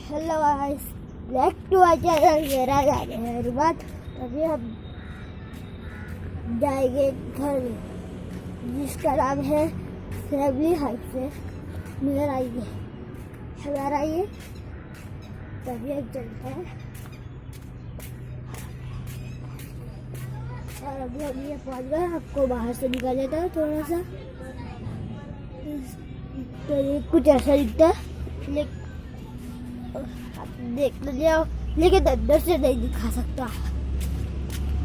Hello guys, back to our channel. मेरा नाम है अरबाज। अभी हम जाएंगे घर जिसका नाम है फैमिली हाइट से। मेरा आइए, हमारा ये तभी एक चलता है। और अभी हम ये पहुँच गए। आपको बाहर से निकाल लेता है थोड़ा सा, तो ये कुछ ऐसा दिखता है, लेकिन आप देख लीजिए, लेकिन अंदर से नहीं दिखा सकता।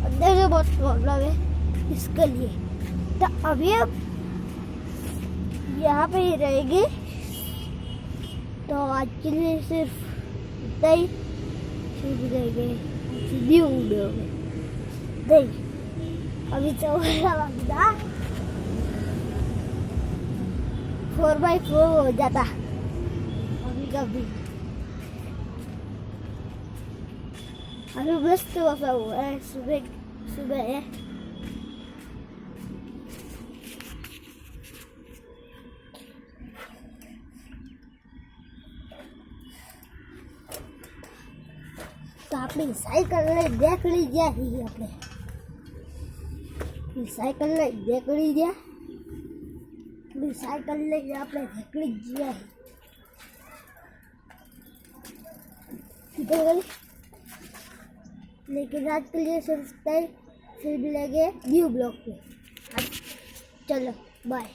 अंदर से बहुत प्रॉब्लम है इसके लिए। तो अभी हम यहाँ पे ही रहेंगे। तो आज के लिए सिर्फ इतना ही। फिर मिलेंगे न्यू वीडियो में। नहीं, अभी तो 4x4 हो जाता अभी कभी। अभी मस्त मौसम हुआ है, सुबह सुबह है। तो आपने साइकिल देख लीजिए ही अपने साइकिल देख लीजिए साइकिल ले आपने देख लीजिए। लेकिन आज के लिए सिर्फ फिर मिलेंगे न्यू ब्लॉग पे। चलो बाय।